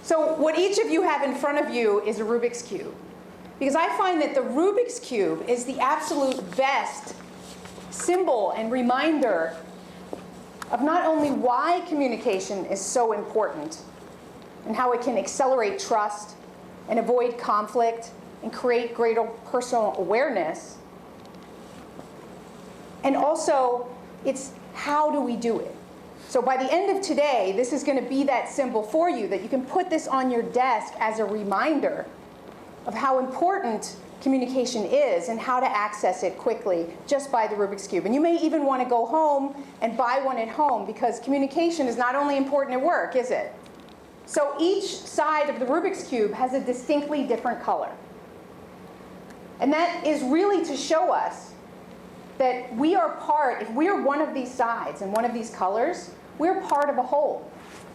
So what each of you have in front of you is a Rubik's Cube. Because I find that the Rubik's Cube is the absolute best symbol and reminder of not only why communication is so important and how it can accelerate trust and avoid conflict and create greater personal awareness, and also it's how do we do it. So by the end of today, this is going to be that symbol for you that you can put this on your desk as a reminder of how important communication is and how to access it quickly just by the Rubik's Cube. And you may even want to go home and buy one at home, because communication is not only important at work, is it? So each side of the Rubik's Cube has a distinctly different color. And that is really to show us that we are part, if we are one of these sides and one of these colors, we're part of a whole.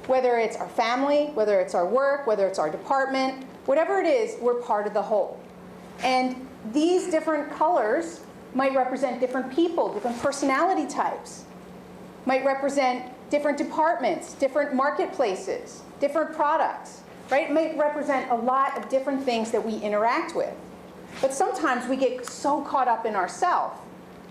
Whether it's our family, whether it's our work, whether it's our department, whatever it is, we're part of the whole. And these different colors might represent different people, different personality types, might represent different departments, different marketplaces, different products, right? It might represent a lot of different things that we interact with. But sometimes we get so caught up in ourselves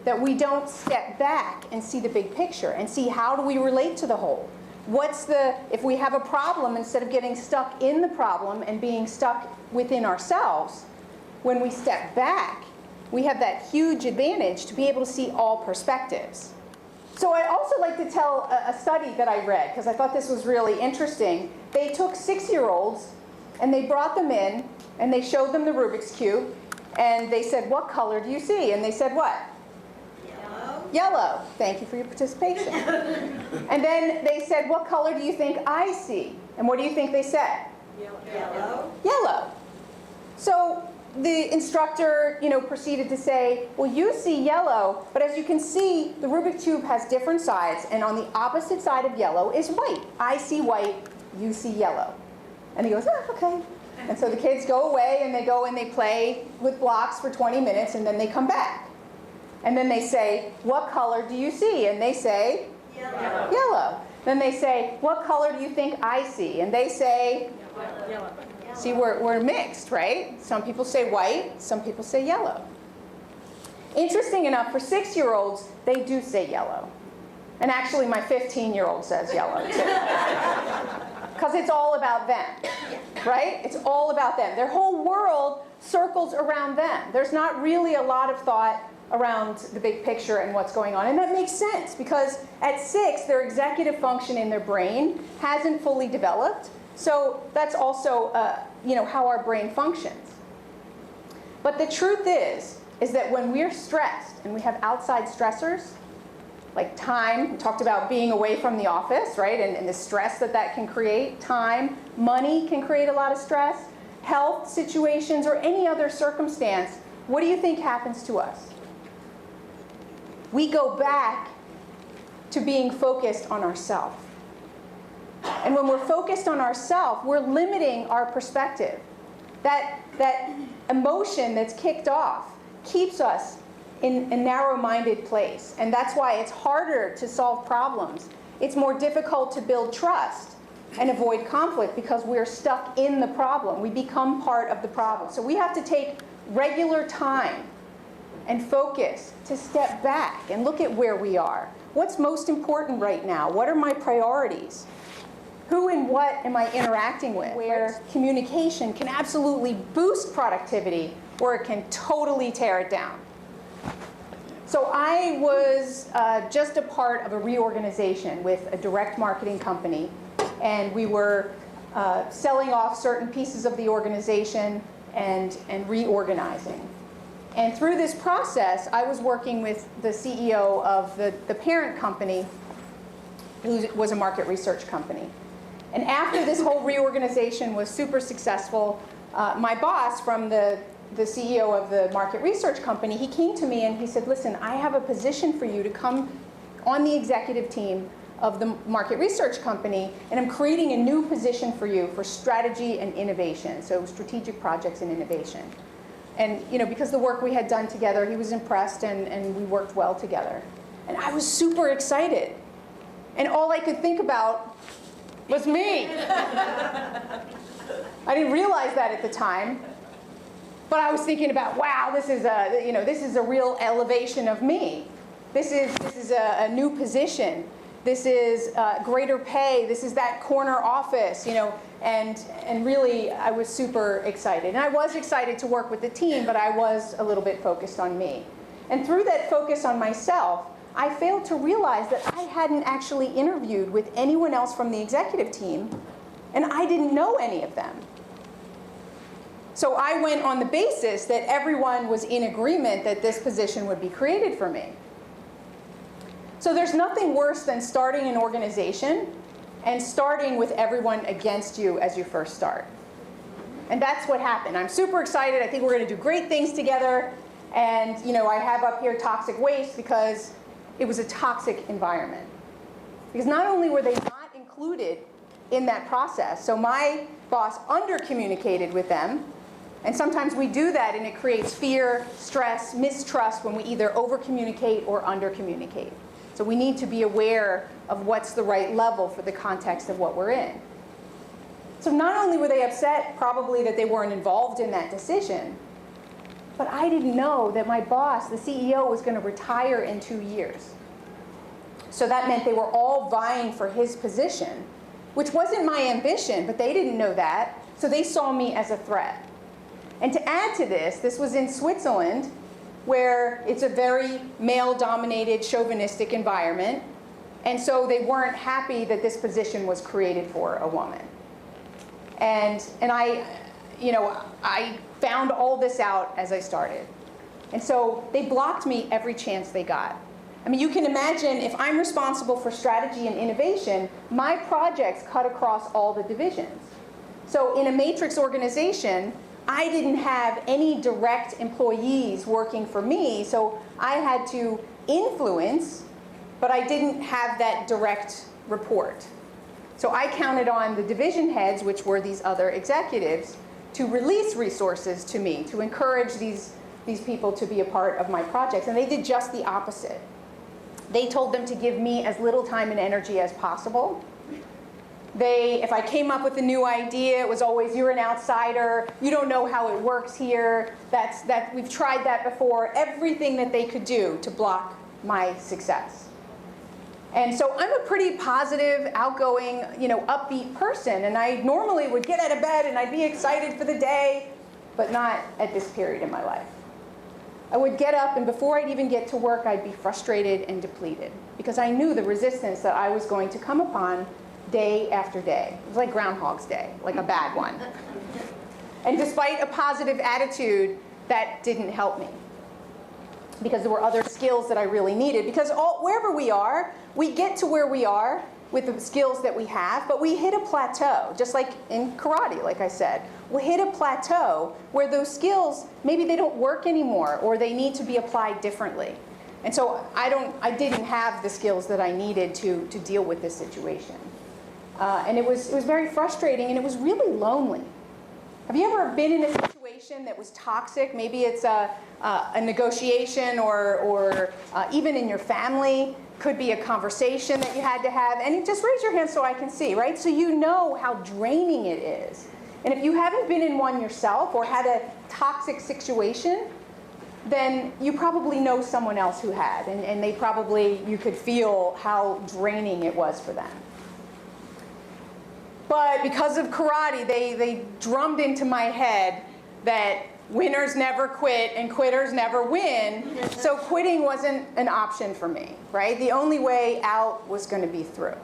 that we don't step back and see the big picture and see how do we relate to the whole. If we have a problem, instead of getting stuck in the problem and being stuck within ourselves, when we step back, we have that huge advantage to be able to see all perspectives. So I also like to tell a study that I read, because I thought this was really interesting. They took 6-year-olds and they brought them in and they showed them the Rubik's Cube and they said, "What color do you see?" And they said, "What?" Yellow. Thank you for your participation. And then they said, "What color do you think I see?" And what do you think they said? Yellow. Yellow. So the instructor, proceeded to say, "Well, you see yellow, but as you can see, the Rubik's Cube has different sides, and on the opposite side of yellow is white. I see white, you see yellow." And he goes, "Oh, okay." And so the kids go away, and they go and they play with blocks for 20 minutes, and then they come back. And then they say, "What color do you see?" And they say, Yellow. "Yellow." Then they say, "What color do you think I see?" And they say, Yellow. see, we're mixed, right? Some people say white, some people say yellow. Interesting enough, for 6-year-olds, they do say yellow. And actually, my 15-year-old says yellow, too. Because it's all about them, right? It's all about them. Their whole world circles around them. There's not really a lot of thought around the big picture and what's going on. And that makes sense, because at 6, their executive function in their brain hasn't fully developed. So that's also how our brain functions. But the truth is that when we're stressed and we have outside stressors, like time, we talked about being away from the office, right? And the stress that can create. Time, money can create a lot of stress. Health situations or any other circumstance, what do you think happens to us? We go back to being focused on ourselves. And when we're focused on ourselves, we're limiting our perspective. That emotion that's kicked off keeps us in a narrow-minded place. And that's why it's harder to solve problems. It's more difficult to build trust and avoid conflict, because we're stuck in the problem. We become part of the problem. So we have to take regular time and focus to step back and look at where we are. What's most important right now? What are my priorities? Who and what am I interacting with? Where communication can absolutely boost productivity, or it can totally tear it down. So I was just a part of a reorganization with a direct marketing company, and we were selling off certain pieces of the organization and reorganizing. And through this process, I was working with the CEO of the parent company, who was a market research company. And after this whole reorganization was super successful, my boss from the CEO of the market research company, he came to me and he said, "Listen, I have a position for you to come on the executive team of the market research company, and I'm creating a new position for you for strategy and innovation." So strategic projects and innovation. And because the work we had done together, he was impressed, and we worked well together. And I was super excited. And all I could think about was me. didn't realize that at the time, but I was thinking about, wow, this is a real elevation of me. This is a new position. This is greater pay. This is that corner office, and really I was super excited. And I was excited to work with the team, but I was a little bit focused on me. And through that focus on myself, I failed to realize that I hadn't actually interviewed with anyone else from the executive team, and I didn't know any of them. So I went on the basis that everyone was in agreement that this position would be created for me. So there's nothing worse than starting an organization and starting with everyone against you as you first start. And that's what happened. I'm super excited. I think we're going to do great things together. And I have up here toxic waste because it was a toxic environment. Because not only were they not included in that process, so my boss under-communicated with them. And sometimes we do that, and it creates fear, stress, mistrust when we either over-communicate or under-communicate. So we need to be aware of what's the right level for the context of what we're in. So not only were they upset, probably, that they weren't involved in that decision, but I didn't know that my boss, the CEO, was going to retire in 2 years. So that meant they were all vying for his position, which wasn't my ambition, but they didn't know that, so they saw me as a threat. And to add to this, this was in Switzerland, where it's a very male-dominated, chauvinistic environment, and so they weren't happy that this position was created for a woman. And I found all this out as I started. And so they blocked me every chance they got. I mean, you can imagine if I'm responsible for strategy and innovation, my projects cut across all the divisions. So in a matrix organization, I didn't have any direct employees working for me, so I had to influence, but I didn't have that direct report. So I counted on the division heads, which were these other executives, to release resources to me, to encourage these people to be a part of my projects. And they did just the opposite. They told them to give me as little time and energy as possible. If I came up with a new idea, it was always, you're an outsider, you don't know how it works here, we've tried that before. Everything that they could do to block my success. And so I'm a pretty positive, outgoing, upbeat person, and I normally would get out of bed and I'd be excited for the day, but not at this period in my life. I would get up, and before I'd even get to work, I'd be frustrated and depleted, because I knew the resistance that I was going to come upon day after day. It was like Groundhog's Day, like a bad one. And despite a positive attitude, that didn't help me, because there were other skills that I really needed. Because wherever we are, we get to where we are with the skills that we have, but we hit a plateau, just like in karate, like I said. We hit a plateau where those skills, maybe they don't work anymore, or they need to be applied differently. And so I didn't have the skills that I needed to deal with this situation. And it was very frustrating, and it was really lonely. Have you ever been in a situation that was toxic? Maybe it's a negotiation, or even in your family. Could be a conversation that you had to have. And just raise your hand so I can see, right? So you know how draining it is. And if you haven't been in one yourself or had a toxic situation, then you probably know someone else who had. And you could feel how draining it was for them. But because of karate, they drummed into my head that winners never quit and quitters never win. So quitting wasn't an option for me, right? The only way out was going to be through.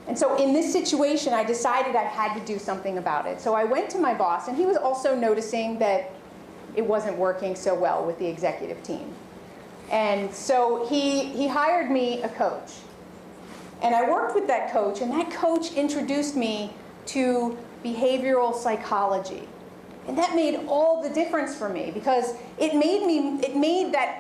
And so in this situation, I decided I had to do something about it. So I went to my boss, and he was also noticing that it wasn't working so well with the executive team. And so he hired me a coach. And I worked with that coach, and that coach introduced me to behavioral psychology. And that made all the difference for me, because it made that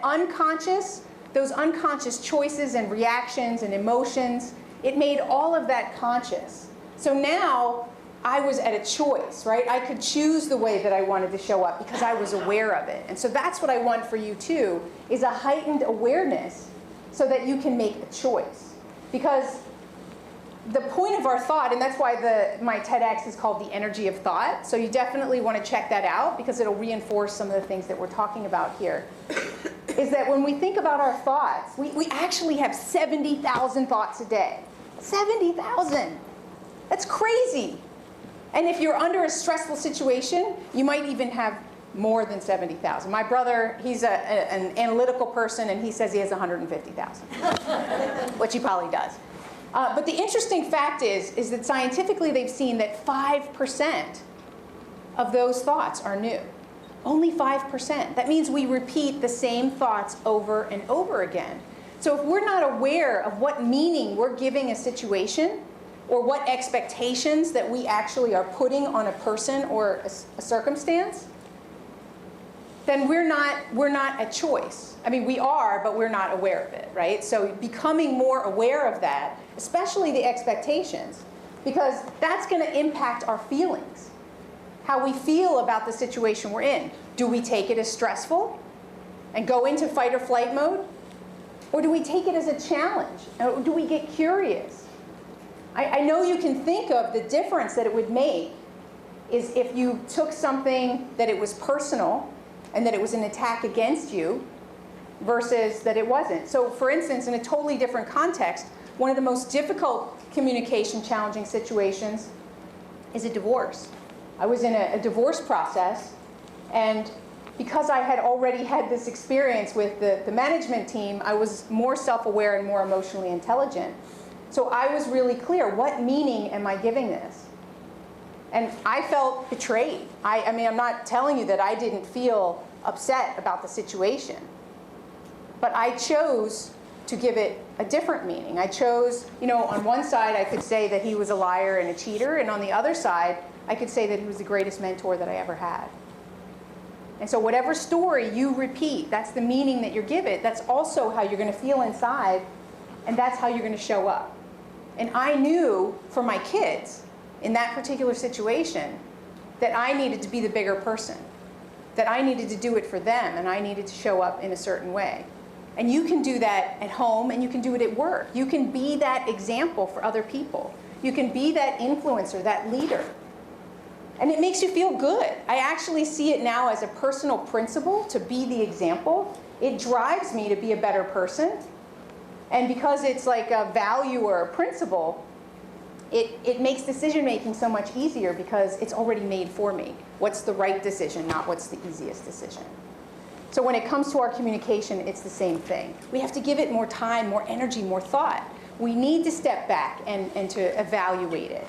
those unconscious choices and reactions and emotions, it made all of that conscious. So now I was at a choice, right? I could choose the way that I wanted to show up because I was aware of it. And so that's what I want for you too, is a heightened awareness so that you can make a choice. Because the point of our thought, and that's why my TEDx is called The Energy of Thought, so you definitely want to check that out because it'll reinforce some of the things that we're talking about here, is that when we think about our thoughts, we actually have 70,000 thoughts a day. 70,000! That's crazy! And if you're under a stressful situation, you might even have more than 70,000. My brother, he's an analytical person, and he says he has 150,000, which he probably does. But the interesting fact is that scientifically they've seen that 5% of those thoughts are new. Only 5%. That means we repeat the same thoughts over and over again. So if we're not aware of what meaning we're giving a situation, or what expectations that we actually are putting on a person or a circumstance, then we're not a choice. I mean, we are, but we're not aware of it, right? So becoming more aware of that, especially the expectations, because that's going to impact our feelings, how we feel about the situation we're in. Do we take it as stressful and go into fight or flight mode? Or do we take it as a challenge? Or do we get curious? I know you can think of the difference that it would make is if you took something that it was personal and that it was an attack against you versus that it wasn't. So for instance, in a totally different context, one of the most difficult communication challenging situations is a divorce. I was in a divorce process, and because I had already had this experience with the management team, I was more self-aware and more emotionally intelligent. So I was really clear, what meaning am I giving this? And I felt betrayed. I mean, I'm not telling you that I didn't feel upset about the situation. But I chose to give it a different meaning. I chose, on one side I could say that he was a liar and a cheater, and on the other side I could say that he was the greatest mentor that I ever had. And so whatever story you repeat, that's the meaning that you give it. That's also how you're going to feel inside, and that's how you're going to show up. And I knew for my kids, in that particular situation, that I needed to be the bigger person, that I needed to do it for them, and I needed to show up in a certain way. And you can do that at home, and you can do it at work. You can be that example for other people. You can be that influencer, that leader. And it makes you feel good. I actually see it now as a personal principle to be the example. It drives me to be a better person. And because it's like a value or a principle, it makes decision making so much easier because it's already made for me. What's the right decision, not what's the easiest decision. So when it comes to our communication, it's the same thing. We have to give it more time, more energy, more thought. We need to step back and to evaluate it.